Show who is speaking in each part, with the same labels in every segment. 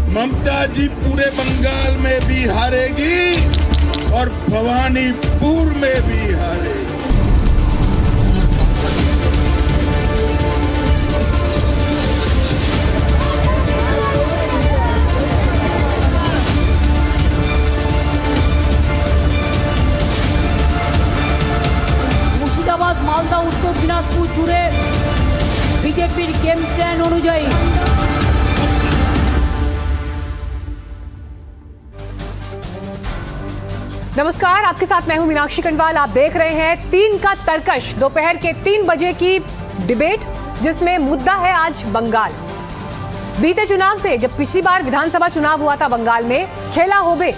Speaker 1: ममता जी पूरे बंगाल में भी हारेगी और भवानीपुर में भी हारेगी।
Speaker 2: মুর্শিদাবাদ মালদা উত্তর দিনাজপুর জুড়ে বিজেপির গেম প্ল্যান অনুযায়ী
Speaker 3: नमस्कार, आपके साथ मैं हूं मीनाक्षी खंडवाल। आप देख रहे हैं 3 का तरकश, दोपहर के 3 बजे की डिबेट, जिसमें मुद्दा है आज बंगाल। बीते चुनाव से, जब पिछली बार विधानसभा चुनाव हुआ था बंगाल में, खेला होबे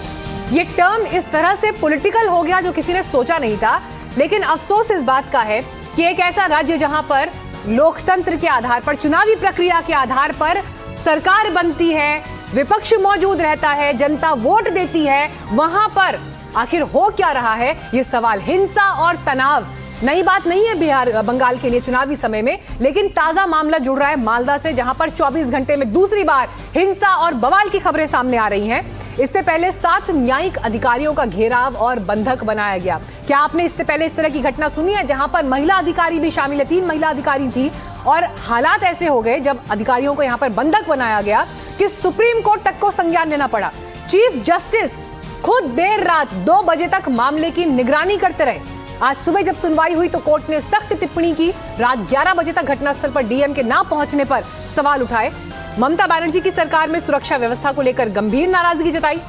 Speaker 3: ये टर्म इस तरह से पॉलिटिकल हो गया जो किसी ने सोचा नहीं था। लेकिन अफसोस इस बात का है कि एक ऐसा राज्य जहां पर लोकतंत्र के आधार पर, चुनावी प्रक्रिया के आधार पर सरकार बनती है, विपक्ष मौजूद रहता है, जनता वोट देती है, वहां पर आखिर हो क्या रहा है ये सवाल। हिंसा और तनाव नई बात नहीं है बिहार बंगाल के लिए चुनावी समय में, लेकिन ताजा मामला जुड़ रहा है मालदा से, जहां पर 24 घंटे में दूसरी बार हिंसा और बवाल की खबरें सामने आ रही हैं। इससे पहले 7 न्यायिक अधिकारियों का घेराव और बंधक बनाया गया। क्या आपने इससे पहले इस तरह की घटना सुनी है जहां पर महिला अधिकारी भी शामिल है? 3 महिला अधिकारी थी और हालात ऐसे हो गए जब अधिकारियों को यहां पर बंधक बनाया गया कि सुप्रीम कोर्ट तक को संज्ञान लेना पड़ा। चीफ जस्टिस खुद देर रात 2 बजे तक मामले की निगरानी करते रहे। आज सुबह जब सुनवाई हुई तो कोर्ट ने सख्त टिप्पणी की। रात 11 बजे तक घटनास्थल पर डीएम के ना पहुंचने पर सवाल उठाए। ममता बनर्जी की सरकार में सुरक्षा व्यवस्था को लेकर गंभीर नाराजगी जताई।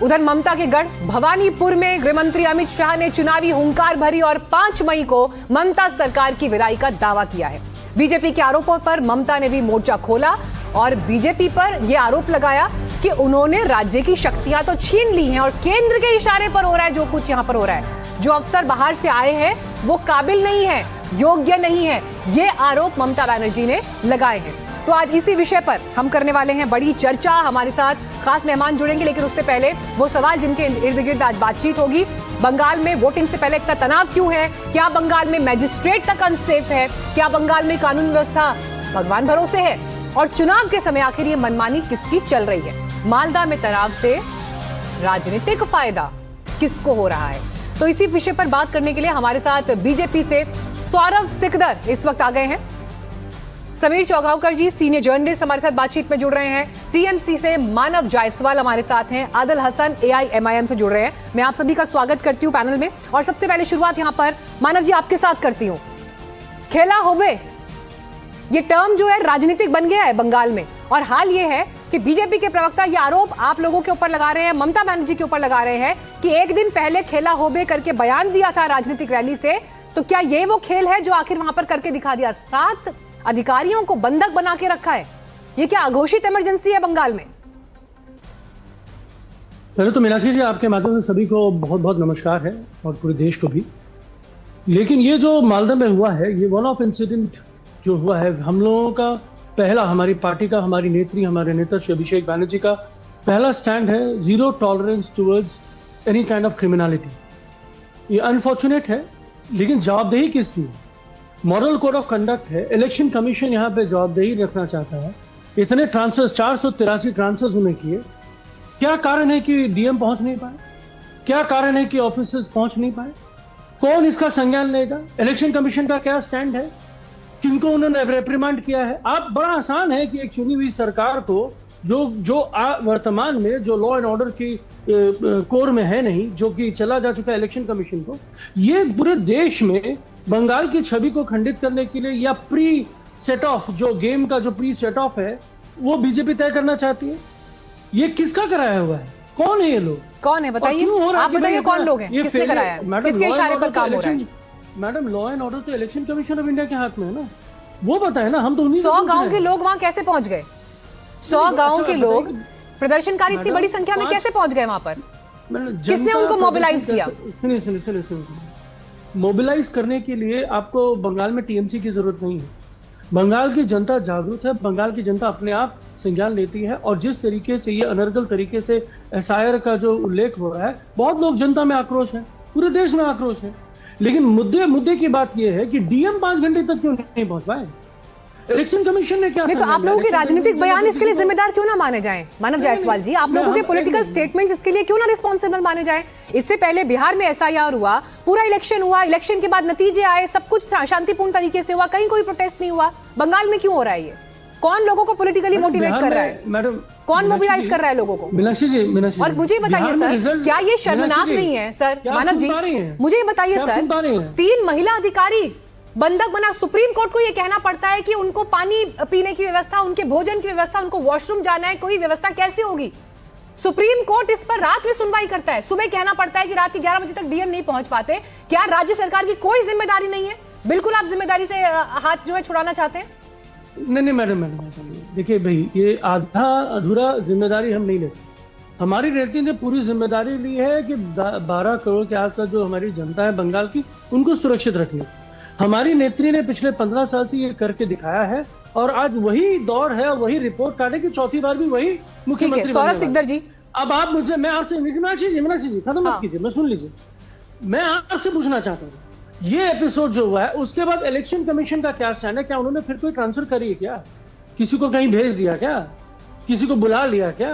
Speaker 3: उधर ममता के गढ़ भवानीपुर में गृहमंत्री अमित शाह ने चुनावी हुंकार भरी और 5 मई को ममता सरकार की विदाई का दावा किया है। बीजेपी के आरोपों पर ममता ने भी मोर्चा खोला और बीजेपी पर यह आरोप लगाया कि उन्होंने राज्य की शक्तियां तो छीन ली हैं और केंद्र के इशारे पर हो रहा है जो कुछ यहां पर हो रहा है। जो अफसर बाहर से आए हैं वो काबिल नहीं है, योग्य नहीं है, ये आरोप ममता बनर्जी ने लगाए हैं। तो आज इसी विषय पर हम करने वाले हैं बड़ी चर्चा। हमारे साथ खास मेहमान जुड़ेंगे, लेकिन उससे पहले वो सवाल जिनके इर्द गिर्द आज बातचीत होगी। बंगाल में वोटिंग से पहले इतना तनाव क्यों है? क्या बंगाल में मैजिस्ट्रेट तक अनसेफ है? क्या बंगाल में कानून व्यवस्था भगवान भरोसे है? और चुनाव के समय आखिर ये मनमानी किसकी चल रही है? मालदा में तनाव से राजनीतिक फायदा किसको हो रहा है? तो इसी विषय पर बात करने के लिए हमारे साथ बीजेपी से सौरभ सिकदर इस वक्त आ गए हैं। समीर चौगावकर जी सीनियर जर्नलिस्ट हमारे साथ बातचीत में जुड़ रहे हैं। टीएमसी से मानव जायसवाल हमारे साथ हैं। आदिल हसन एआईएमआईएम से जुड़ रहे हैं। मैं आप सभी का स्वागत करती हूं पैनल में। और सबसे पहले शुरुआत यहां पर मानव जी आपके साथ करती हूं। खेला होबे ये टर्म जो है राजनीतिक बन गया है बंगाल में, और हाल ये है कि बीजेपी के प्रवक्ता ये आरोप आप लोगों के ऊपर लगा रहे हैं, ममता बनर्जी के ऊपर लगा रहे हैं कि एक दिन पहले खेला होबे करके बयान दिया था राजनीतिक रैली से। तो क्या ये वो खेल है जो आखिर वहां पर करके दिखा दिया? 7 अधिकारियों को बंधक बना के रखा है। ये क्या अघोषित इमरजेंसी है बंगाल में?
Speaker 4: पहले तो मीनाक्षी जी आपके माध्यम से सभी को बहुत बहुत नमस्कार है और पूरे देश को भी। लेकिन ये जो मालदा में हुआ है, ये वन ऑफ इंसिडेंट जो हुआ है, हम लोगों का पहला, हमारी पार्टी का, हमारी नेत्री, हमारे नेता श्री अभिषेक बनर्जी का पहला स्टैंड है, 0 tolerance towards any kind of criminality. ये अनफॉर्चुनेट है, लेकिन जवाबदेही किसकी है? मॉरल कोड ऑफ कंडक्ट है। इलेक्शन कमीशन यहाँ पे जवाबदेही रखना चाहता है। इतने ट्रांसफर्स, 483 ट्रांसफर्स उन्हें किए। क्या कारण है कि डीएम पहुंच नहीं पाए? क्या कारण है कि ऑफिसर्स पहुंच नहीं पाए? कौन इसका संज्ञान लेगा? इलेक्शन कमीशन का क्या स्टैंड है? किनको उन्होंने रिप्रिमांड किया है? आप बड़ा आसान है कि एक चुनी हुई सरकार को जो वर्तमान में जो लॉ एंड ऑर्डर की कोर में है नहीं, जो कि चला जा चुका है इलेक्शन कमीशन को, ये पूरे देश में बंगाल की छवि को खंडित करने के लिए या प्री सेट ऑफ, जो गेम का जो प्री सेट ऑफ है वो बीजेपी तय करना चाहती है। ये किसका कराया हुआ है? कौन है ये लोग?
Speaker 3: कौन है बताइए, आप बताइए कौन लोग हैं, किसने कराया है, किसके इशारे पर काम हो रहा है?
Speaker 4: मैडम, लॉ एंड ऑर्डर तो इलेक्शन कमीशन ऑफ इंडिया के हाथ में है ना, वो बताए ना। हम तो
Speaker 3: 100 गांव के लोग वहां कैसे पहुंच गए? 100 गांव के लोग, प्रदर्शनकारी इतनी बड़ी संख्या में कैसे पहुंच गए वहां पर? किसने उनको मोबिलाइज किया?
Speaker 4: सुनिए, मोबिलाइज करने के लिए आपको बंगाल में टीएमसी की जरूरत नहीं है। बंगाल की जनता जागरूक है, बंगाल की जनता अपने आप संज्ञान लेती है। और जिस तरीके से ये अनर्गल तरीके से एसआईआर का जो उल्लेख हो रहा है, बहुत लोग, जनता में आक्रोश है, पूरे देश में आक्रोश है। लेकिन मुद्दे की बात यह है कि डीएम 5 घंटे तक क्यों नहीं पहुंच पाए? इलेक्शन कमीशन ने क्या
Speaker 3: नहीं तो आप लोगों के राजनीतिक बयान इसके लिए जिम्मेदार क्यों ना माने जाएं? मानव जायसवाल जी, आप लोगों के पॉलिटिकल स्टेटमेंट्स इसके लिए क्यों ना रिस्पॉन्सिबल माने जाएं? इससे पहले बिहार में एसआईआर हुआ, पूरा इलेक्शन हुआ, इलेक्शन के बाद नतीजे आए, सब कुछ शांतिपूर्ण तरीके से हुआ, कहीं कोई प्रोटेस्ट नहीं हुआ। बंगाल में क्यों हो रहा है ये? कौन लोगों को पॉलिटिकली मोटिवेट कर रहा है?
Speaker 4: मैडम,
Speaker 3: कौन मोबिलाइज कर रहा है लोगों को?
Speaker 4: मीनाक्षी जी,
Speaker 3: और मुझे बताइए सर, क्या ये शर्मनाक नहीं है सर? मानव जी, मुझे बताइए सर, 3 महिला अधिकारी बंधक बना, सुप्रीम कोर्ट को ये कहना पड़ता है कि उनको पानी पीने की व्यवस्था, उनके भोजन की व्यवस्था, उनको वॉशरूम जाना है, कोई व्यवस्था कैसे होगी? सुप्रीम कोर्ट इस पर रात में सुनवाई करता है, सुबह कहना पड़ता है कि रात के 11 बजे तक डीएम नहीं पहुंच पाते। क्या राज्य सरकार की कोई जिम्मेदारी नहीं है? बिल्कुल आप जिम्मेदारी से हाथ जो है छुड़ाना चाहते हैं।
Speaker 4: नहीं मैडम, देखिए भाई, ये आधा अधूरा जिम्मेदारी हम नहीं लेते। हमारी नेत्री ने पूरी जिम्मेदारी ली है कि 12 करोड़ के आसपास जो हमारी जनता है बंगाल की, उनको सुरक्षित रखनी। हमारी नेत्री ने पिछले 15 साल से ये करके दिखाया है और आज वही दौर है, वही रिपोर्ट कार्ड की चौथी बार भी वही मुख्यमंत्री।
Speaker 3: सौरभ सिकदर जी,
Speaker 4: अब आप मुझसे, मैं आपसे, मीनाक्षी जी खत्म मत कीजिए, मैं सुन लीजिए। मैं आपसे पूछना चाहता हूँ, ये एपिसोड जो हुआ है उसके बाद इलेक्शन कमीशन का क्या स्टैंड है? क्या उन्होंने फिर कोई ट्रांसफर करी है क्या? किसी को कहीं भेज दिया क्या? किसी को बुला लिया क्या?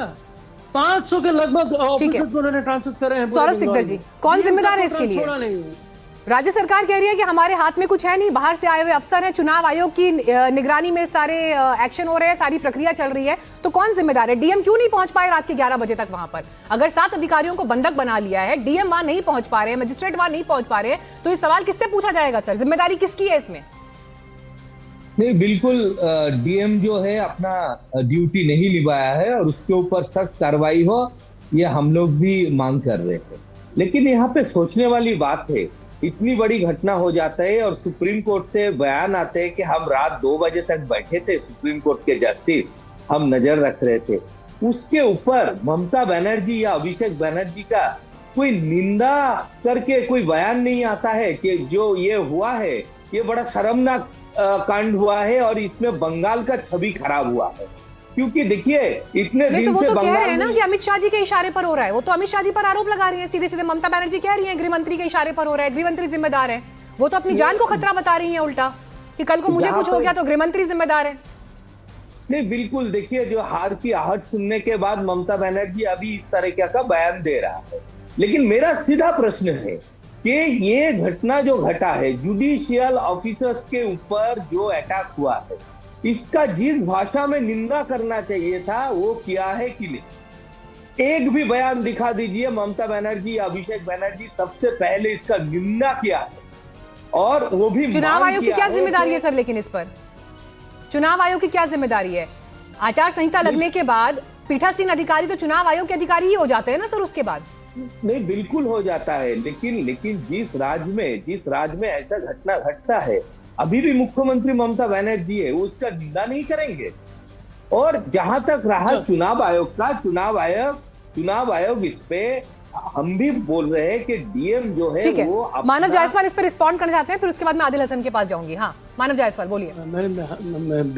Speaker 4: 500 के लगभग ऑफिसर्स को उन्होंने ट्रांसफर करे हैं।
Speaker 3: सौरभ सिकदर जी, कौन जिम्मेदार है इसके लिए?
Speaker 4: नहीं है।
Speaker 3: राज्य सरकार कह रही है कि हमारे हाथ में कुछ है नहीं, बाहर से आए हुए अफसर हैं, चुनाव आयोग की निगरानी में सारे एक्शन हो रहे हैं, सारी प्रक्रिया चल रही है, तो कौन जिम्मेदार है? डीएम क्यों नहीं पहुंच पाए रात के 11 बजे तक वहां पर? अगर 7 अधिकारियों को बंधक बना लिया है, डीएम वहां नहीं पहुंच पा रहे हैं, मजिस्ट्रेट वहां नहीं पहुंच पा रहे हैं, तो ये सवाल किससे पूछा जाएगा सर? जिम्मेदारी किसकी है इसमें?
Speaker 5: नहीं, बिल्कुल डीएम जो है अपना ड्यूटी नहीं निभाया है और उसके ऊपर सख्त कार्रवाई हो, ये हम लोग भी मांग कर रहे थे। लेकिन यहाँ पे सोचने वाली बात है, इतनी बड़ी घटना हो जाता है और सुप्रीम कोर्ट से बयान आते हैं कि हम रात 2 बजे तक बैठे थे, सुप्रीम कोर्ट के जस्टिस, हम नजर रख रहे थे। उसके ऊपर ममता बनर्जी या अभिषेक बनर्जी का कोई निंदा करके कोई बयान नहीं आता है कि जो ये हुआ है ये बड़ा शर्मनाक कांड हुआ है और इसमें बंगाल का छवि खराब हुआ है। क्योंकि देखिए, इतने दिन
Speaker 3: तो
Speaker 5: से
Speaker 3: कह रहे हैं ना
Speaker 5: बंगाल
Speaker 3: कि अमित शाह जी के इशारे पर हो रहा है, वो तो अमित शाह जी पर आरोप लगा रही है सीधे सीधे। ममता बनर्जी कह रही है गृह मंत्री के इशारे पर हो रहा है, गृह मंत्री जिम्मेदार है। वो तो अपनी जान को खतरा बता रही है उल्टा, कि कल को मुझे कुछ हो गया तो गृह मंत्री जिम्मेदार है।
Speaker 5: नहीं, बिल्कुल देखिए, जो हार की आहट सुनने के बाद ममता बनर्जी अभी इस तरह का बयान दे रहा है। लेकिन मेरा सीधा प्रश्न है कि ये घटना जो घटा है, जुडिशियल ऑफिसर्स के ऊपर जो अटैक हुआ है, इसका जिस भाषा में निंदा करना चाहिए था वो किया है कि नहीं? एक भी बयान दिखा दीजिए। ममता बनर्जी, अभिषेक बनर्जी सबसे पहले इसका निंदा किया है और वो भी
Speaker 3: चुनाव आयोग की क्या जिम्मेदारी है सर? लेकिन इस पर चुनाव आयोग की क्या जिम्मेदारी है? आचार संहिता लगने के बाद पीठासीन अधिकारी तो चुनाव आयोग के अधिकारी ही हो जाते हैं ना सर उसके बाद?
Speaker 5: नहीं, बिल्कुल हो जाता है, लेकिन जिस राज्य में ऐसा घटना घटता है, अभी भी मुख्यमंत्री ममता बनर्जी है, वो उसका निंदा नहीं करेंगे। और जहां तक रहा चुनाव आयोग का, चुनाव आयोग इस पे हम भी बोल रहे हैं कि डीएम जो है वो
Speaker 3: मानव जायसवाल इस पर रिस्पॉन्ड करना चाहते हैं, फिर उसके बाद मैं आदिल हसन के पास जाऊंगी। हाँ, मानव जायसवाल बोलिए।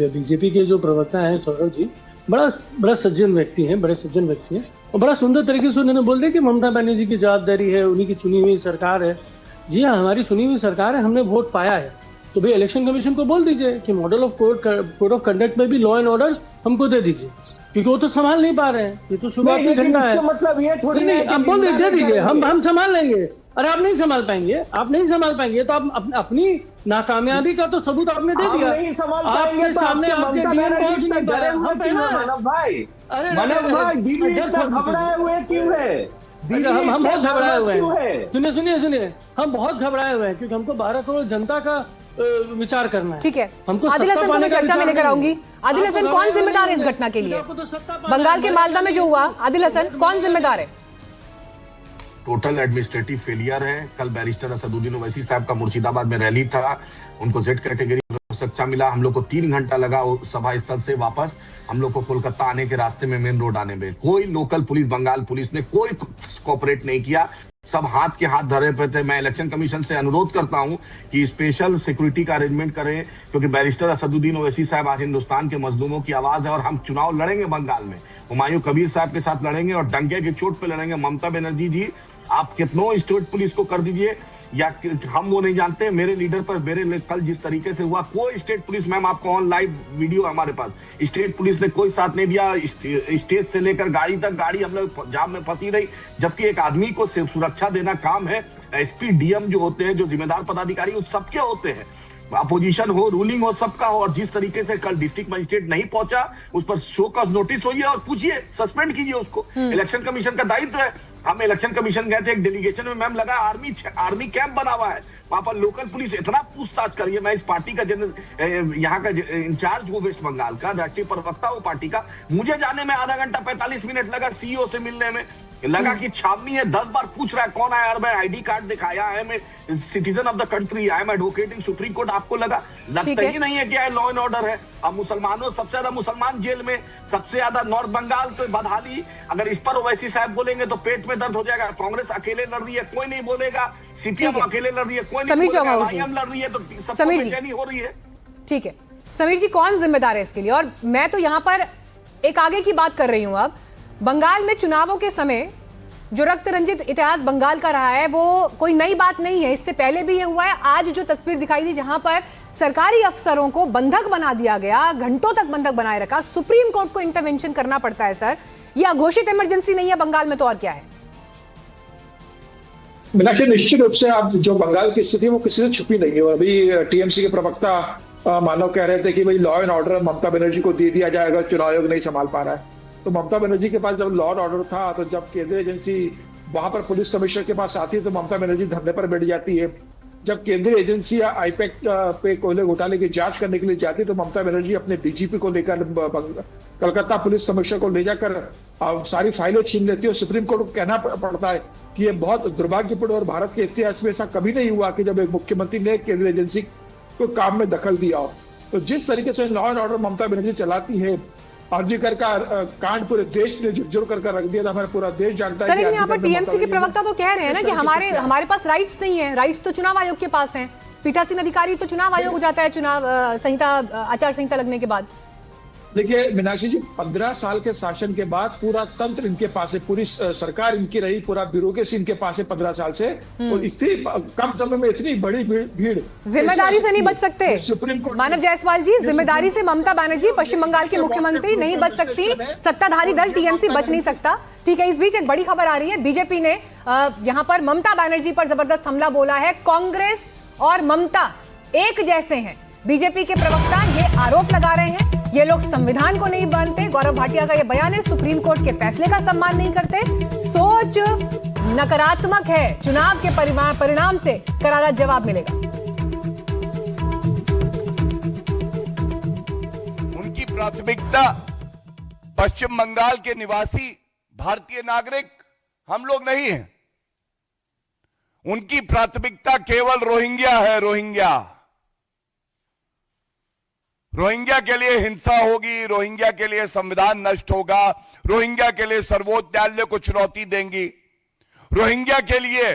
Speaker 4: बीजेपी के जो प्रवक्ता हैं सौरभ जी, बड़ा सज्जन व्यक्ति हैं, बड़े सज्जन व्यक्ति हैं और बड़ा सुंदर तरीके से उन्होंने बोल दिया कि ममता बनर्जी की जवाबदारी है, उन्हीं की चुनी हुई सरकार है। जी हाँ, हमारी चुनी हुई सरकार है, हमने वोट पाया है, तो भाई इलेक्शन कमीशन को बोल दीजिए कि model of code of conduct में भी लॉ एंड ऑर्डर हमको दे दीजिए, क्योंकि वो तो संभाल नहीं पा रहे हैं। ये तो शुरुआत की घटना है,
Speaker 5: मतलब ये थोड़ी
Speaker 4: नहीं, आप बोल दे दीजिए, हम संभाल लेंगे। अरे आप नहीं संभाल पाएंगे, तो आप अपनी नाकामयाबी का तो सबूत आपने दे दिया। आपके सामने आपके डीएम पहुंच नहीं पा रहे।
Speaker 5: मानव भाई दिल्ली घबराए हुए क्यों है?
Speaker 4: हम बहुत घबराए हुए हैं। सुनिए, हम बहुत घबराए हुए हैं क्योंकि हमको 12 करोड़ जनता का विचार करना है।
Speaker 3: ठीक है,
Speaker 4: हमको
Speaker 3: आदिल हसन को मैं चर्चा में लेकर आऊंगी। आदिल हसन, कौन जिम्मेदार है इस घटना के लिए? बंगाल के मालदा में जो हुआ, आदिल हसन कौन जिम्मेदार है?
Speaker 1: टोटल एडमिनिस्ट्रेटिव फेलियर है। कल बैरिस्टर असदुद्दीन ओवैसी साहब का मुर्शिदाबाद में रैली था, उनको जेड कैटेगरी सुरक्षा मिला। हम लोग को 3 घंटा लगा सभा स्थल से वापस हम लोग को कोलकाता आने के रास्ते में, मेन रोड आने में। कोई लोकल पुलिस, बंगाल पुलिस ने कोई कोऑपरेट नहीं किया, सब हाथ के हाथ धरे पे थे। मैं इलेक्शन कमीशन से अनुरोध करता हूं कि स्पेशल सिक्योरिटी का अरेंजमेंट करें, क्योंकि बैरिस्टर असदुद्दीन ओवैसी साहब आज हिंदुस्तान के मजलूमों की आवाज है और हम चुनाव लड़ेंगे बंगाल में, हुमायूं कबीर साहब के साथ लड़ेंगे और डंके की चोट पे लड़ेंगे। ममता बनर्जी जी, आप कितनों स्टेट पुलिस को कर दीजिए, या हम वो नहीं जानते। मेरे लीडर पर मेरे कल जिस तरीके से हुआ, कोई स्टेट पुलिस, मैम आपको ऑन लाइव वीडियो हमारे पास, स्टेट पुलिस ने कोई साथ नहीं दिया। स्टेज से लेकर गाड़ी तक, गाड़ी हम लोग जाम में फंसी रही, जबकि एक आदमी को सुरक्षा देना काम है। एसपी डीएम जो होते हैं, जो जिम्मेदार पदाधिकारी, वो सबके होते हैं, अपोजिशन हो, रूलिंग हो, सबका हो। और जिस तरीके से कल डिस्ट्रिक्ट मजिस्ट्रेट नहीं पहुंचा, उस पर शो कॉज नोटिस होइए और पूछिए, सस्पेंड कीजिए उसको। इलेक्शन कमीशन का दायित्व है। हम इलेक्शन कमीशन गए थे, एक डेलीगेशन में मैम लगा आर्मी कैंप बना हुआ है वहां पर। लोकल पुलिस इतना पूछताछ करिए। मैं इस पार्टी का यहाँ का इंचार्ज हूँ, वेस्ट बंगाल का राष्ट्रीय प्रवक्ता हूँ पार्टी का। मुझे जाने में आधा घंटा 45 मिनट लगा सीईओ से मिलने में। लगा कि छावनी है, 10 बार पूछ रहा है कौन आया, और मैं आईडी कार्ड दिखाया, I am citizen of the country, I am advocating supreme court. आपको लगता ही नहीं है कि लॉ एंड ऑर्डर है। अब मुसलमानों, सबसे ज्यादा मुसलमान जेल में, सबसे ज्यादा नॉर्थ बंगाल तो बदहाली। अगर इस पर ओवैसी साहब बोलेंगे तो पेट में दर्द हो जाएगा। कांग्रेस अकेले लड़ रही है, कोई नहीं बोलेगा। सीपीएम अकेले लड़ रही है, कोई नहीं बोलेगा। आईएम लड़ रही है, तो सबको बेचैनी हो रही है।
Speaker 3: ठीक है समीर जी, कौन जिम्मेदार है इसके लिए? और मैं तो यहाँ पर एक आगे की बात कर रही हूँ। अब बंगाल में चुनावों के समय जो रक्त रंजित इतिहास बंगाल का रहा है, वो कोई नई बात नहीं है। इससे पहले भी ये हुआ है। आज जो तस्वीर दिखाई दी, जहां पर सरकारी अफसरों को बंधक बना दिया गया, घंटों तक बंधक बनाए रखा, सुप्रीम कोर्ट को इंटरवेंशन करना पड़ता है। सर, यह घोषित इमरजेंसी नहीं है बंगाल में, तो और क्या है?
Speaker 6: मीनाक्षी, निश्चित रूप से आप जो बंगाल की स्थिति वो किसी से छुपी नहीं है। और अभी टीएमसी के प्रवक्ता मानव कह रहे थे कि भाई law and order Mamata Banerjee को दे दिया जाएगा, चुनाव आयोग नहीं संभाल पा रहा है। तो ममता बनर्जी के पास जब लॉ एंड ऑर्डर था, तो जब केंद्रीय एजेंसी वहां पर पुलिस कमिश्नर के पास आती है, तो ममता बनर्जी धरने पर बैठ जाती है। जब केंद्रीय एजेंसी या आईपैक पे कोयले घोटाले की जांच करने के लिए जाती है, तो ममता बनर्जी अपने डीजीपी को लेकर कलकत्ता पुलिस कमिश्नर को ले जाकर सारी फाइलें छीन लेती है। सुप्रीम कोर्ट को कहना पड़ता है कि ये बहुत दुर्भाग्यपूर्ण, और भारत के इतिहास में ऐसा कभी नहीं हुआ कि जब एक मुख्यमंत्री ने केंद्रीय एजेंसी को काम में दखल दिया हो। तो जिस तरीके से law and order Mamata Banerjee चलाती है, आरजीकर का कांड पूरे देश ने झुरझुर कर रख दिया था। हमारा पूरा देश जानता है।
Speaker 3: सर, लेकिन यहाँ पर टीएमसी के प्रवक्ता तो कह रहे हैं ना कि हमारे पास राइट्स नहीं है। राइट्स तो चुनाव आयोग के पास हैं। पीठासीन अधिकारी तो चुनाव आयोग हो जाता है चुनाव आचार संहिता लगने के बाद।
Speaker 6: देखिए मीनाक्षी जी, 15 साल के शासन के बाद पूरा तंत्र इनके पास है, पूरी सरकार इनकी रही, पूरा ब्यूरोक्रेसी इनके पास है 15 साल से। और इतनी कम समय में इतनी बड़ी भीड़,
Speaker 3: जिम्मेदारी से नहीं बच सकते। सुप्रीम कोर्ट, मानव जायसवाल जी, जिम्मेदारी से ममता बनर्जी पश्चिम बंगाल के मुख्यमंत्री नहीं बच सकती, सत्ताधारी दल टीएमसी बच नहीं सकता। ठीक है, इस बीच एक बड़ी खबर आ रही है। बीजेपी ने यहाँ पर ममता बनर्जी पर जबरदस्त हमला बोला है। कांग्रेस और ममता एक जैसे हैं। बीजेपी के प्रवक्ता ये आरोप लगा रहे हैं, ये लोग संविधान को नहीं मानते। गौरव भाटिया का ये बयान है, सुप्रीम कोर्ट के फैसले का सम्मान नहीं करते, सोच नकारात्मक है। चुनाव के परिणाम से करारा जवाब मिलेगा।
Speaker 7: उनकी प्राथमिकता पश्चिम बंगाल के निवासी भारतीय नागरिक हम लोग नहीं हैं। उनकी प्राथमिकता केवल रोहिंग्या है। रोहिंग्या के लिए हिंसा होगी, रोहिंग्या के लिए संविधान नष्ट होगा, रोहिंग्या के लिए सर्वोच्च न्यायालय को चुनौती देंगी, रोहिंग्या के लिए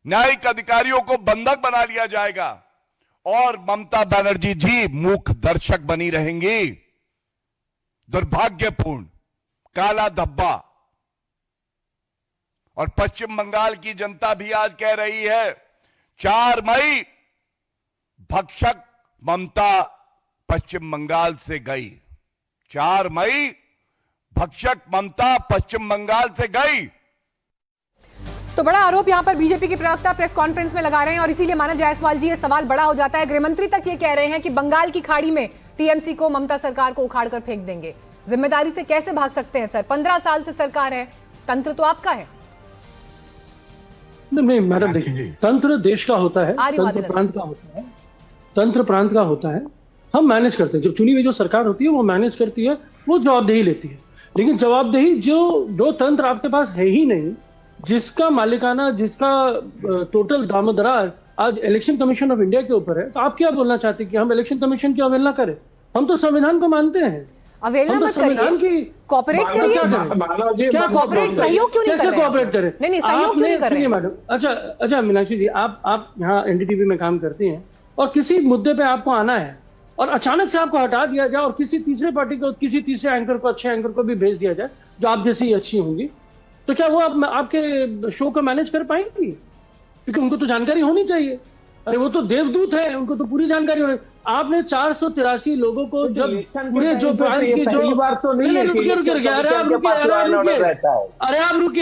Speaker 7: न्यायिक अधिकारियों को बंधक बना लिया जाएगा, और ममता बनर्जी जी मूक दर्शक बनी रहेंगी। दुर्भाग्यपूर्ण, काला धब्बा। और पश्चिम बंगाल की जनता भी आज कह रही है, 4 मई भक्षक ममता पश्चिम बंगाल से गई। 4 मई भक्षक ममता पश्चिम बंगाल से गई।
Speaker 3: तो बड़ा आरोप यहां पर बीजेपी के प्रवक्ता प्रेस कॉन्फ्रेंस में लगा रहे हैं, और इसीलिए मानव जायसवाल जी ये सवाल बड़ा हो जाता है। गृहमंत्री तक ये कह रहे हैं कि बंगाल की खाड़ी में टीएमसी को ममता सरकार को उखाड़ कर फेंक देंगे। जिम्मेदारी से कैसे भाग सकते हैं सर? 15 साल से सरकार है, तंत्र तो आपका है।
Speaker 4: नहीं मैडम, देखिए, तंत्र देश का होता है, तंत्र प्रांत का होता है, तंत्र प्रांत का होता है। हम मैनेज करते हैं। जब चुनी हुई जो सरकार होती है वो मैनेज करती है, वो जवाबदेही लेती है। लेकिन जवाबदेही जो तंत्र आपके पास है ही नहीं, जिसका मालिकाना, जिसका टोटल दामोदराज आज इलेक्शन कमीशन ऑफ इंडिया के ऊपर है, तो आप क्या बोलना चाहते हैं कि हम इलेक्शन कमीशन की अवहेलना करें? हम तो संविधान को मानते हैं।
Speaker 3: अवहेलना मत करिए, कोऑपरेट करिए। क्या कोऑपरेट, सहयोग क्यों नहीं कर रहे? कैसे कोऑपरेट करें? नहीं, सहयोग क्यों नहीं कर रहे मैडम? अच्छा मीनाक्षी जी, आप यहाँ एनडीटीवी में काम करती हैं, और किसी मुद्दे पे आपको आना है और अचानक से आपको हटा दिया जाए, और किसी तीसरे पार्टी को, किसी तीसरे एंकर को, अच्छे एंकर को भी भेज दिया जाए जो आप जैसी अच्छी होंगी, तो क्या वो आपके शो को मैनेज कर पाएंगी?
Speaker 4: क्योंकि उनको तो जानकारी होनी चाहिए। अरे वो तो देवदूत है, उनको तो पूरी जानकारी होनी। आपने 483 लोगों को जब पूरे जो
Speaker 5: पहली बार तो नहीं है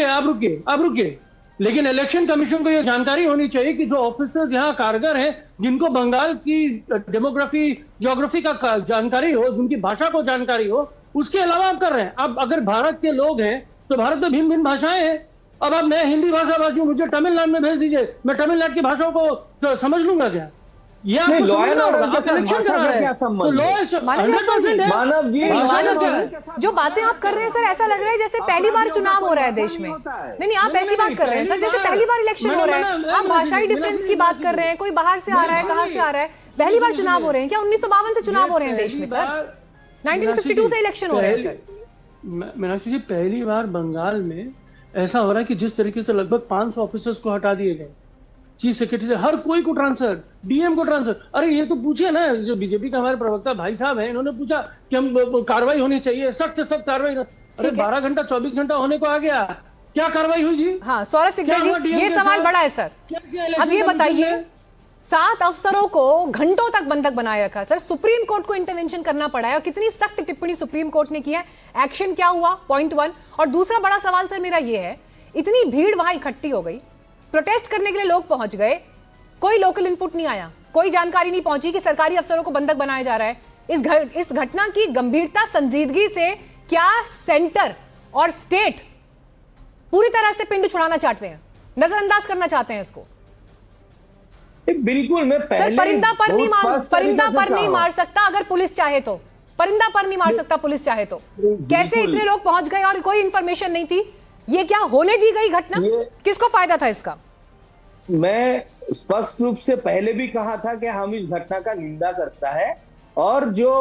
Speaker 4: आप रुकिए। लेकिन इलेक्शन कमीशन को यह जानकारी होनी चाहिए कि जो ऑफिसर्स यहाँ कारगर हैं, जिनको बंगाल की डेमोग्राफी ज्योग्राफी का जानकारी हो, जिनकी भाषा को जानकारी हो, उसके अलावा आप कर रहे हैं। अब अगर भारत के लोग हैं तो भारत में भिन्न भिन्न भाषाएं हैं। अब मैं हिंदी भाषा भाषी हूं, मुझे तमिलनाडु में भेज दीजिए, मैं तमिलनाडु की भाषाओं को तो समझ लूंगा क्या? ये आपको समझना होगा। आप इलेक्शन करा रहे हैं तो लॉ 100% है।
Speaker 3: मानव जी, जो बातें आप कर रहे हैं सर, ऐसा लग रहा है जैसे पहली बार चुनाव हो रहा है देश में। नहीं, आप ऐसी बात कर रहे हैं सर जैसे पहली बार इलेक्शन हो रहा है। आप भाषाई डिफरेंस की बात कर रहे हैं, कोई बाहर से आ रहा है, कहाँ से आ रहा है? पहली बार चुनाव हो रहे हैं क्या? 1952 से चुनाव हो रहे हैं देश में सर, 1952 से इलेक्शन हो रहे हैं सर।
Speaker 4: मीनाक्षी जी, पहली बार बंगाल में ऐसा हो रहा है कि जिस तरीके से लगभग 500 ऑफिसर्स को हटा दिए गए, चीफ सेक्रेटरी से हर कोई को ट्रांसफर, डीएम को ट्रांसफर। अरे ये तो पूछिए ना, जो बीजेपी का हमारे प्रवक्ता भाई साहब हैं, इन्होंने पूछा कि हम कार्रवाई होनी चाहिए, सख्त से सख्त कार्रवाई। अरे 12 घंटा 24 घंटा होने को आ गया, क्या कार्रवाई हुई जी?
Speaker 3: हाँ सौरभ सिकंदर जी, ये सवाल बड़ा है सर। अब ये बताइए, 7 अफसरों को घंटों तक बंधक बनाए रखा सर, सुप्रीम कोर्ट को इंटरवेंशन करना पड़ा है और कितनी सख्त टिप्पणी सुप्रीम कोर्ट ने की है। एक्शन क्या हुआ? पॉइंट 1। और दूसरा बड़ा सवाल सर मेरा ये है, इतनी भीड़ वहां इकट्ठी हो गई, प्रोटेस्ट करने के लिए लोग पहुंच गए, कोई लोकल इनपुट नहीं आया, कोई जानकारी नहीं पहुंची कि सरकारी अफसरों को बंधक बनाया जा रहा है। इस घटना की गंभीरता संजीदगी से क्या सेंटर और स्टेट पूरी तरह से पिंड छुड़ाना चाहते हैं, नजरअंदाज करना चाहते हैं इसको?
Speaker 5: बिल्कुल, मैं
Speaker 3: सर परिंदा पर नहीं मार सकता अगर पुलिस चाहे तो, परिंदा पर नहीं मार सकता पुलिस चाहे तो। कैसे इतने लोग पहुंच गए और कोई इंफॉर्मेशन नहीं थी? ये क्या होने दी गई घटना? किसको फायदा था इसका?
Speaker 5: मैं स्पष्ट रूप से पहले भी कहा था कि हम इस घटना का निंदा करता है, और जो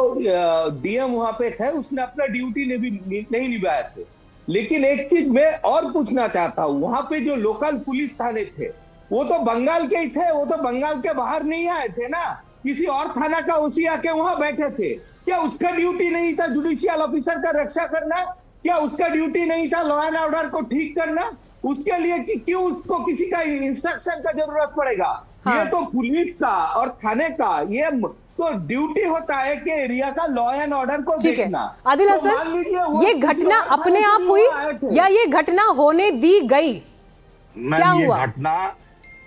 Speaker 5: डीएम वहां पे थे उसने अपना ड्यूटी नहीं निभाया थे। लेकिन एक चीज मैं और पूछना चाहता हूं, वहां पे जो लोकल पुलिस थाने थे वो तो बंगाल के ही थे, वो तो बंगाल के बाहर नहीं आए थे ना, किसी और थाना का ओसी आके वहां बैठे थे। क्या उसका ड्यूटी नहीं था जुडिशियल ऑफिसर का रक्षा करना? क्या उसका ड्यूटी नहीं था लॉ एंड ऑर्डर को ठीक करना? उसके लिए क्यों उसको किसी का इंस्ट्रक्शन का जरूरत पड़ेगा? हाँ। ये तो पुलिस का और थाने का ये तो ड्यूटी होता है कि एरिया का लॉ एंड ऑर्डर को देखना।
Speaker 3: आदिल हसन, ये घटना अपने आप हुई या ये घटना होने दी गई? क्या हुआ?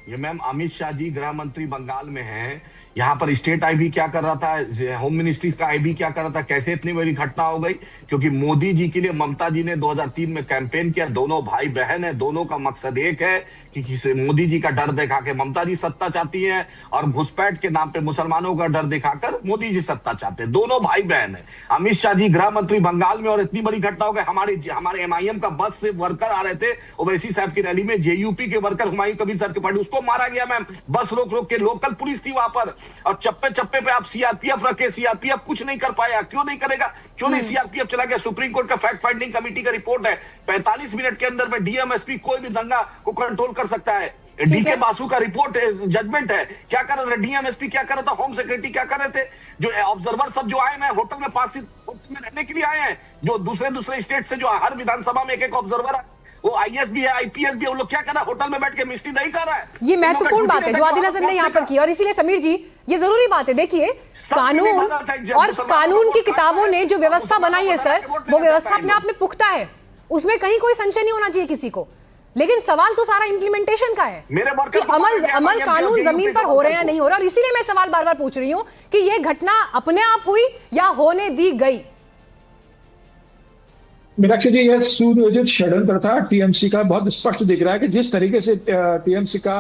Speaker 1: ये मैम अमित शाह जी गृह मंत्री बंगाल में हैं, यहाँ पर स्टेट आईबी क्या कर रहा था, होम मिनिस्ट्री का आईबी क्या कर रहा था, कैसे इतनी बड़ी घटना हो गई? क्योंकि मोदी जी के लिए ममता जी ने 2003 में कैंपेन किया, दोनों भाई बहन है, दोनों का मकसद एक है कि मोदी जी का डर दिखा के ममता जी सत्ता चाहती है और घुसपैठ के नाम पे मुसलमानों का डर दिखाकर मोदी जी सत्ता चाहते हैं। दोनों भाई बहन है। अमित शाह जी गृह मंत्री बंगाल में और इतनी बड़ी घटना हो गई। हमारे एमआईएम का बस से वर्कर आ रहे थे ओवैसी साहब की रैली में, जेयूपी के वर्कर हुमायूं कबीर सर के पार्टी, उसको मारा गया मैम। बस रोक के लोकल पुलिस थी वहां पर, और चप्पे चप्पे पे आप सीआरपीएफ रखे, सीआरपीएफ कुछ नहीं कर पाया। क्यों नहीं करेगा? क्यों नहीं? सीआरपीएफ चला गया। सुप्रीम कोर्ट का फैक्ट फाइंडिंग कमेटी का रिपोर्ट है, 45 मिनट के अंदर में डीएमएसपी कोई भी दंगा को कंट्रोल कर सकता है। डीके बासु का रिपोर्ट है, जजमेंट है। क्या कर रहे थे डीएमएसपी? क्या कर रहा था होम सेक्रेटरी? क्या कर रहे थे जो ऑब्जर्वर सब जो आए हैं होटल में 5 में रहने के लिए आए हैं, जो दूसरे स्टेट से जो हर विधानसभा में एक ऑब्जर्वर है, वो आईएएस भी है, आईपीएस भी है, वो लोग क्या कर रहा है? होटल में बैठ के मिस्टी नहीं कर रहा है।
Speaker 3: ये महत्वपूर्ण बात है जो आदिल हसन ने यहाँ पर की, और इसीलिए समीर जी ये जरूरी बात है। देखिए, कानून और कानून की किताबों ने जो व्यवस्था बनाई है सर, वो व्यवस्था अपने आप में पुख्ता है, उसमें कहीं कोई संशय नहीं होना चाहिए किसी को। लेकिन सवाल तो सारा इंप्लीमेंटेशन का है कि अमल कानून जमीन पर हो रहे हैं नहीं हो रहा। और इसीलिए मैं सवाल बार बार पूछ रही हूँ कि ये घटना अपने आप हुई या होने दी गई?
Speaker 6: मीनाक्षी जी, यह सुनियोजित षड्यंत्र था टीएमसी का। बहुत स्पष्ट दिख रहा है कि जिस तरीके से टीएमसी का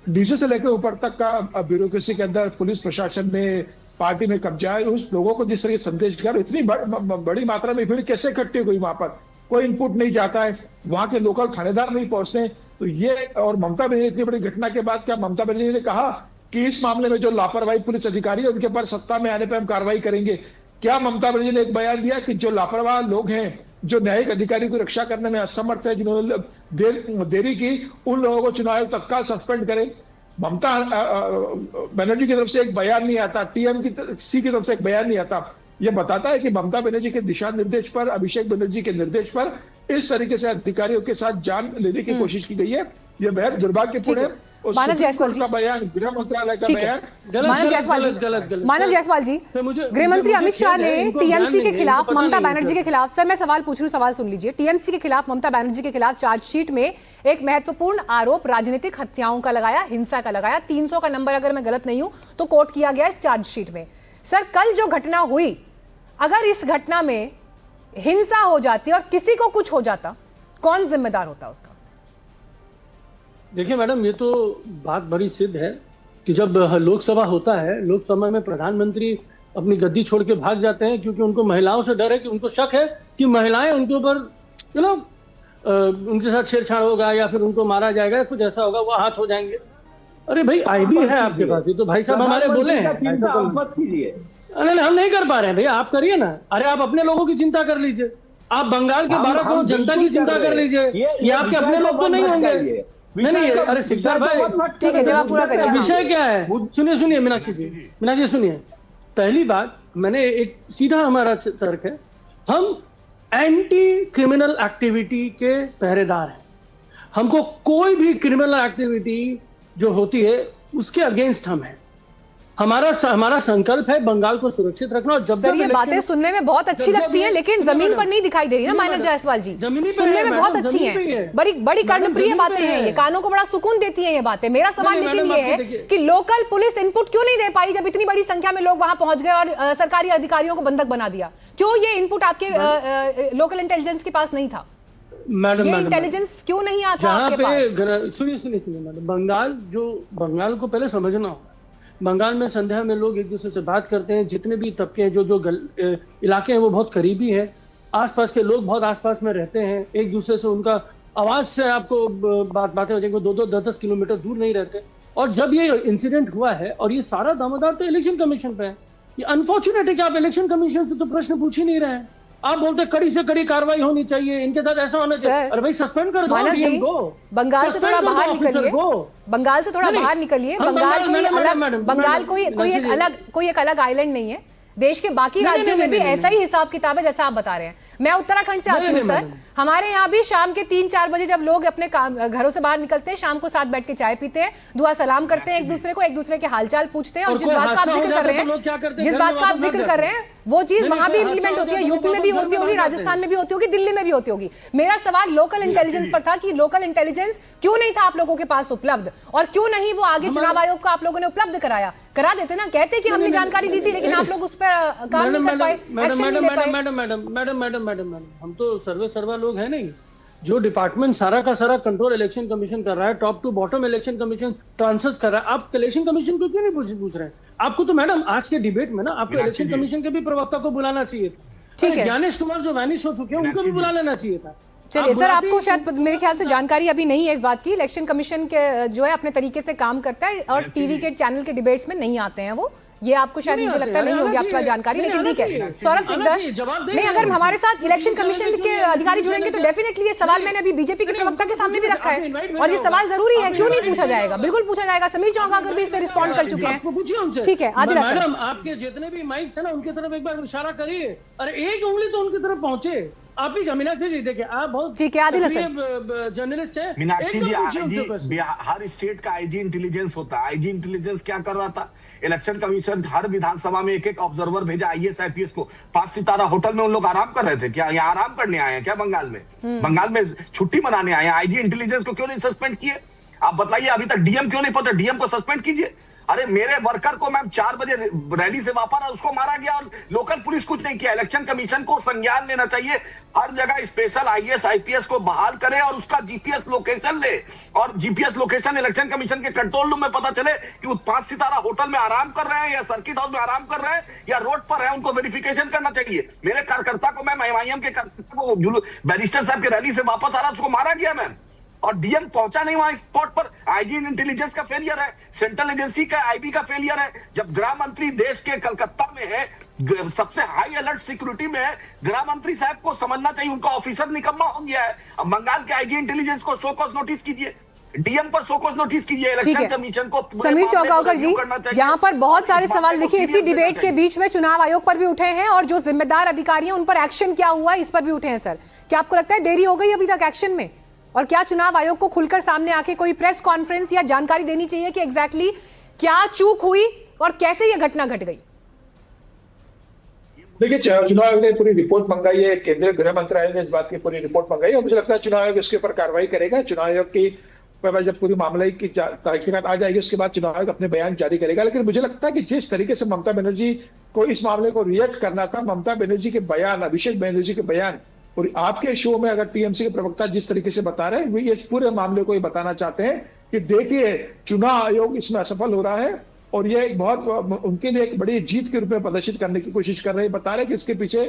Speaker 6: नीचे से लेकर ऊपर तक का ब्यूरोक्रेसी के अंदर पुलिस प्रशासन में पार्टी में कब्जा है, उस लोगों को जिस तरह संदेश दिया, इतनी बड़ी मात्रा में भीड़ कैसे इकट्ठी हुई? वहां पर कोई इनपुट नहीं जाता है, वहां के लोकल थानेदार नहीं पहुंचते। तो ये, और ममता बनर्जी इतनी बड़ी घटना के बाद क्या ममता बनर्जी ने कहा कि इस मामले में जो लापरवाही पुलिस अधिकारी है उनके पर सत्ता में आने पर हम कार्रवाई करेंगे? क्या ममता बनर्जी ने एक बयान दिया कि जो लापरवाह लोग हैं, जो न्यायिक अधिकारी को रक्षा करने में असमर्थ है, जिन्होंने देरी की, उन लोगों को चुनाव आयोग तत्काल सस्पेंड करे? ममता बनर्जी की तरफ से एक बयान नहीं आता, टीएमसी की तरफ से एक बयान नहीं आता। यह बताता है कि ममता बनर्जी के दिशा निर्देश पर, अभिषेक बनर्जी के निर्देश पर इस तरीके से अधिकारियों के साथ जान लेने की कोशिश की गई है। यह बेहद दुर्भाग्यपूर्ण है।
Speaker 3: मानव जायसवाल जी,
Speaker 6: का बयान, गृह मंत्रालय का
Speaker 3: ठीक है।
Speaker 6: बयान,
Speaker 3: मानव जायसवाल जी,
Speaker 4: गलत।
Speaker 3: मानव जायसवाल जी, गृह मंत्री अमित शाह ने टीएमसी के खिलाफ, ममता बनर्जी के खिलाफ, सर मैं सवाल पूछ रही हूँ, सवाल सुन लीजिए। टीएमसी के खिलाफ, ममता बनर्जी के खिलाफ चार्जशीट में एक महत्वपूर्ण आरोप राजनीतिक हत्याओं का लगाया, हिंसा का लगाया। 300 का नंबर अगर मैं गलत नहीं हूं तो कोट किया गया इस चार्जशीट में। सर कल जो घटना हुई, अगर इस घटना में हिंसा हो जाती और किसी को कुछ हो जाता, कौन जिम्मेदार होता उसका?
Speaker 4: देखिए मैडम, ये तो बात बड़ी सिद्ध है कि जब लोकसभा होता है, लोकसभा में प्रधानमंत्री अपनी गद्दी छोड़ के भाग जाते हैं क्योंकि उनको महिलाओं से डर है, कि उनको शक है कि महिलाएं उनके ऊपर उनके साथ छेड़छाड़ होगा या फिर उनको मारा जाएगा, कुछ ऐसा होगा, वो हाथ हो जाएंगे। अरे भाई आईबी है आपके पास, ये तो भाई साहब हमारे बोले हैं।
Speaker 5: मत कीजिए।
Speaker 4: अरे हम नहीं कर पा रहे हैं भैया, आप करिए ना। अरे आप अपने लोगों की चिंता कर लीजिए, आप बंगाल के 12 करोड़ जनता की चिंता कर लीजिए, ये आपके अपने लोग तो नहीं होंगे। नहीं, अरे शिक्षा भाई
Speaker 3: ठीक है, जवाब पूरा करिए।
Speaker 4: विषय क्या है? सुनिए मीनाक्षी जी सुनिए। पहली बात, मैंने एक सीधा हमारा तर्क है, हम एंटी क्रिमिनल एक्टिविटी के पहरेदार हैं। हमको कोई भी क्रिमिनल एक्टिविटी जो होती है उसके अगेंस्ट हम हैं। हमारा संकल्प है बंगाल को सुरक्षित रखना। और जब
Speaker 3: सर ये बातें सुनने में बहुत अच्छी लगती हैं, लेकिन जमीन पर नहीं दिखाई दे रही ना मानव जायसवाल जी। सुनने में बहुत अच्छी हैं, बड़ी कर्णप्रिय बातें हैं, ये कानों को बड़ा सुकून देती हैं ये बातें। मेरा सवाल लेकिन ये है कि लोकल पुलिस इनपुट क्यों नहीं दे पाई जब इतनी बड़ी संख्या में लोग वहां पहुंच गए और सरकारी अधिकारियों को बंधक बना दिया? क्यों ये इनपुट आपके लोकल इंटेलिजेंस के पास नहीं था?
Speaker 4: मैडम,
Speaker 3: ये इंटेलिजेंस क्यों नहीं आता आपके पास?
Speaker 4: सुनिए मैडम, बंगाल को पहले समझना होगा। बंगाल में संध्या में लोग एक दूसरे से बात करते हैं, जितने भी तबके हैं, जो इलाके हैं वो बहुत करीबी है, आसपास के लोग बहुत आसपास में रहते हैं, एक दूसरे से उनका आवाज से आपको बातें हो जाएंगी, 2-10 किलोमीटर दूर नहीं रहते। और जब ये इंसिडेंट हुआ है, और ये सारा दामोदार तो इलेक्शन कमीशन पे है, ये अनफॉर्चुनेट है कि आप इलेक्शन कमीशन से तो प्रश्न पूछ ही नहीं रहे हैं। आप बोलते कड़ी से कड़ी कार्रवाई होनी चाहिए, इनके साथ ऐसा होना चाहिए। अरे भाई सस्पेंड कर दो डीएम को।
Speaker 3: बंगाल से थोड़ा बाहर निकलिए, बंगाल से थोड़ा बाहर निकलिए। बंगाल कोई एक अलग आइलैंड नहीं है। देश के बाकी राज्यों में भी ऐसा ही हिसाब किताब है जैसा आप बता रहे हैं। मैं उत्तराखंड से आती हूँ सर, हमारे यहाँ भी शाम के 3-4 बजे जब लोग अपने घरों से बाहर निकलते हैं, शाम को साथ बैठ के चाय पीते हैं, दुआ सलाम करते हैं एक दूसरे को, एक दूसरे के हालचाल पूछते हैं। और जिस बात का आप जिक्र कर रहे हैं वो चीज वहां भी इंप्लीमेंट होती है, यूपी में भी होती होगी, राजस्थान में भी होती होगी, दिल्ली में भी होती होगी। मेरा सवाल लोकल इंटेलिजेंस पर था कि लोकल इंटेलिजेंस क्यों नहीं था आप लोगों के पास उपलब्ध, और क्यों नहीं वो आगे चुनाव आयोग को आप लोगों ने उपलब्ध कराया? करा देते ना, कहते कि हमने जानकारी दी थी, लेकिन आप लोग उस पर काम नहीं कर पाए, एक्शन नहीं ले पाए।
Speaker 4: मैडम, हम तो सर्वा लोग हैं नहीं। जो डिपार्टमेंट सारा का सारा कंट्रोल इलेक्शन कमीशन कर रहा है, top to bottom election commission transfer कर रहा है, आप इलेक्शन कमीशन को क्यों नहीं पूछ रहे हैं? आपको तो मैडम आज के डिबेट में ना आपको इलेक्शन कमीशन के भी प्रवक्ता को बुलाना चाहिए था।
Speaker 3: ठीक है,
Speaker 4: ज्ञानेश कुमार जो वैनिश हो चुके हैं उनको भी बुला लेना चाहिए था।
Speaker 3: चलिए सर, आपको शायद मेरे ख्याल से जानकारी अभी नहीं है इस बात की। इलेक्शन कमीशन के जो है अपने तरीके से काम करता है और टीवी के चैनल के डिबेट्स में नहीं आते हैं वो, ये आपको शायद मुझे लगता नहीं होगी आपका जानकारी, लेकिन ठीक है। सौरभ सिकदर, नहीं अगर हमारे साथ इलेक्शन कमीशन के अधिकारी जुड़ेंगे तो डेफिनेटली ये सवाल मैंने अभी बीजेपी के प्रवक्ता के सामने भी रखा है, और ये सवाल जरूरी है, क्यों नहीं पूछा जाएगा? बिल्कुल पूछा जाएगा। समीर चौंगाकर भी इस पर रिस्पॉन्ड कर चुके हैं। ठीक है, आदिल हसन,
Speaker 4: मैडम आपके जितने भी माइक्स है ना उनकी तरफ एक बार इशारा करिए। अरे एक उंगली तो उनकी तरफ पहुंचे। आप ही मीनाक्षी जी देखिए, आप बहुत
Speaker 3: ठीक है, आदिल हसन
Speaker 4: जर्नलिस्ट है।
Speaker 1: मीनाक्षी जी, हर स्टेट का आईजी इंटेलिजेंस होता है। आईजी इंटेलिजेंस क्या कर रहा था? इलेक्शन कमीशन हर विधानसभा में एक ऑब्जर्वर भेजा, आईएएस आईपीएस को। 5 सितारा होटल में उन लोग आराम कर रहे थे क्या? यहाँ आराम करने आए हैं क्या? बंगाल में छुट्टी मनाने आए हैं। आईजी इंटेलिजेंस को क्यों नहीं सस्पेंड किए? आप बताइए, अभी तक डीएम क्यों नहीं पहुंचा? डीएम को सस्पेंड कीजिए। अरे मेरे वर्कर को मैम 4 बजे रैली से वापस उसको मारा गया और लोकल पुलिस कुछ नहीं किया। इलेक्शन कमीशन को संज्ञान लेना चाहिए, हर जगह स्पेशल आईएएस आईपीएस को बहाल करे और उसका जीपीएस लोकेशन ले, और जीपीएस लोकेशन इलेक्शन कमीशन के कंट्रोल रूम में पता चले कि वो 5 सितारा होटल में आराम कर रहे हैं या सर्किट हाउस में आराम कर रहे हैं या रोड पर है, उनको वेरिफिकेशन करना चाहिए। मेरे कार्यकर्ता को, मैम एमआईएम के कार्यकर्ता को बैरिस्टर साहब के रैली से वापस आ रहा, उसको मारा गया मैम, और डीएम पहुंचा नहीं वहां स्पॉट पर। आईजी इंटेलिजेंस का फेलियर है, सेंट्रल एजेंसी का आईबी का फेलियर है। जब गृह मंत्री देश के कलकत्ता में है, सबसे हाई अलर्ट सिक्योरिटी में है, गृह मंत्री साहब को समझना चाहिए उनका ऑफिसर निकम्मा हो गया है। अब बंगाल के आईजी इंटेलिजेंस को शो कॉज नोटिस कीजिए, डीएम पर शो कॉज नोटिस कीजिए, इलेक्शन कमीशन को।
Speaker 3: समीर चौंगाकर जी, यहाँ पर बहुत सारे सवाल देखिए इसी डिबेट के बीच में चुनाव आयोग पर भी उठे हैं, और जो जिम्मेदार अधिकारी हैं उन पर एक्शन क्या हुआ इस पर भी उठे हैं। सर, क्या आपको लगता है देरी हो गई अभी तक एक्शन में? और क्या चुनाव आयोग को खुलकर सामने आके कोई प्रेस कॉन्फ्रेंस या जानकारी देनी चाहिए कि एग्जैक्टली क्या चूक हुई और कैसे यह घटना घट गई?
Speaker 6: देखिए, चुनाव आयोग ने पूरी रिपोर्ट मंगाई है, केंद्रीय गृह मंत्रालय ने इस बात की पूरी रिपोर्ट मंगाई है और मुझे लगता है चुनाव आयोग इसके ऊपर कार्रवाई करेगा। चुनाव आयोग की जब पूरी मामले की तहकीकात आ जाएगी उसके बाद चुनाव आयोग अपने बयान जारी करेगा। लेकिन मुझे लगता है कि जिस तरीके से ममता बनर्जी को इस मामले को रिएक्ट करना था, ममता बनर्जी के बयान, अभिषेक बनर्जी के बयान और आपके शो में अगर टीएमसी के प्रवक्ता जिस तरीके से बता रहे हैं, वे इस पूरे मामले को ये बताना चाहते हैं कि देखिए चुनाव आयोग इसमें असफल हो रहा है और ये एक बहुत उनके लिए एक बड़ी जीत के रूप में प्रदर्शित करने की कोशिश कर रहे हैं। बता रहे हैं कि इसके पीछे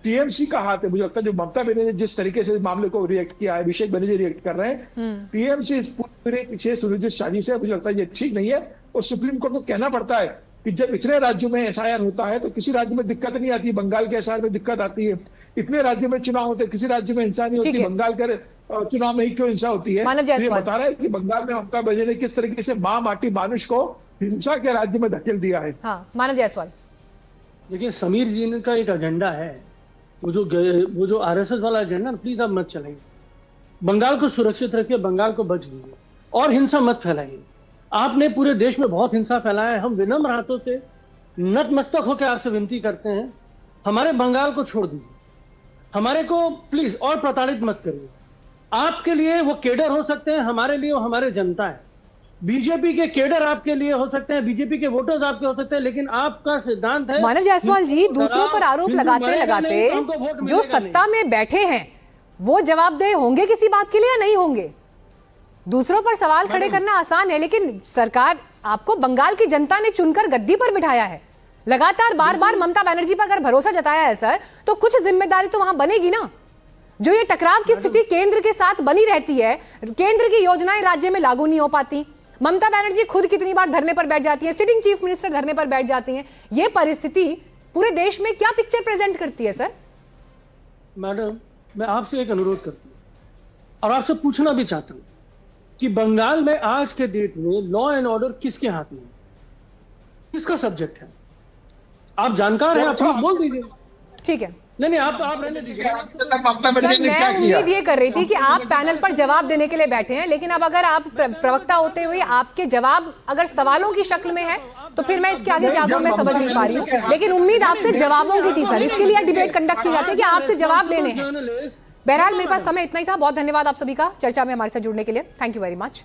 Speaker 6: टीएमसी का हाथ है। मुझे लगता है जो ममता बनर्जी जिस तरीके से इस मामले को रिएक्ट किया है, अभिषेक बनर्जी रिएक्ट कर रहे हैं, टीएमसी इस पूरे पीछे सुनियोजित साजिश है। मुझे लगता है ये ठीक नहीं है और सुप्रीम कोर्ट को कहना पड़ता है कि जब इतने राज्यों में एसआईआर होता है तो किसी राज्य में दिक्कत नहीं आती, बंगाल के एसआईआर में दिक्कत आती है। इतने राज्यों में चुनाव होते, किसी राज्य में हिंसा नहीं होती, बंगाल के चुनाव में ही क्यों हिंसा होती है? ये बता रहा है कि बंगाल में ममता बनर्जी ने किस तरीके से मां माटी मानुष को हिंसा के राज्य में धकेल दिया है।
Speaker 3: हाँ, मानव जायसवाल।
Speaker 4: देखिए, समीर जी का एक एजेंडा है, वो जो आरएसएस वाला एजेंडा, प्लीज आप मत चलाइए। बंगाल को सुरक्षित रखिए, बंगाल को बच दीजिए और हिंसा मत फैलाइए। आपने पूरे देश में बहुत हिंसा फैलाया है। हम विनम्र हाथों से नतमस्तक होकर आपसे विनती करते हैं, हमारे बंगाल को छोड़ दीजिए, हमारे को प्लीज और प्रताड़ित मत करिए। आपके लिए वो केडर हो सकते हैं, हमारे लिए वो हमारे जनता है। बीजेपी के केडर आपके लिए हो सकते हैं, बीजेपी के वोटर्स आपके हो सकते हैं, लेकिन आपका सिद्धांत है।
Speaker 3: मानव जायसवाल जी, दूसरों पर आरोप लगाते लगाते जो सत्ता में बैठे हैं वो जवाबदेह होंगे किसी बात के लिए या नहीं होंगे? दूसरों पर सवाल खड़े करना आसान है, लेकिन सरकार, आपको बंगाल की जनता ने चुनकर गद्दी पर बिठाया है। लगातार बार बार ममता बनर्जी पर अगर भरोसा जताया है सर, तो कुछ जिम्मेदारी तो वहां बनेगी ना। जो ये टकराव की स्थिति केंद्र के साथ बनी रहती है, केंद्र की योजनाएं राज्य में लागू नहीं हो पाती, ममता बनर्जी खुद कितनी बार धरने पर बैठ जाती है, सिटिंग चीफ मिनिस्टर धरने पर बैठ जाती हैं। ये परिस्थिति पूरे देश में क्या पिक्चर प्रेजेंट करती है सर?
Speaker 4: मैडम, मैं आपसे एक अनुरोध करती हूँ और आपसे पूछना भी चाहता हूँ कि बंगाल में आज के डेट में लॉ एंड ऑर्डर किसके हाथ में है, किसका सब्जेक्ट है? आप जानकार हैं, आप प्लीज बोल दीजिए।
Speaker 3: ठीक है,
Speaker 4: नहीं आप रहने दीजिए।
Speaker 3: सर, मैं उम्मीद ये कर रही थी कि आप पैनल पर जवाब देने के लिए बैठे हैं, लेकिन अब अगर आप प्रवक्ता होते हुए आपके जवाब अगर सवालों की शक्ल में है तो फिर मैं इसके आगे क्या करूं, मैं समझ नहीं पा रही हूँ। लेकिन उम्मीद आपसे जवाबों की थी सर, इसके लिए डिबेट कंडक्ट की जाती है कि आपसे जवाब लेने हैं। बहरहाल मेरे पास समय इतना ही था। बहुत धन्यवाद आप सभी का चर्चा में हमारे साथ जुड़ने के लिए। Thank you very much.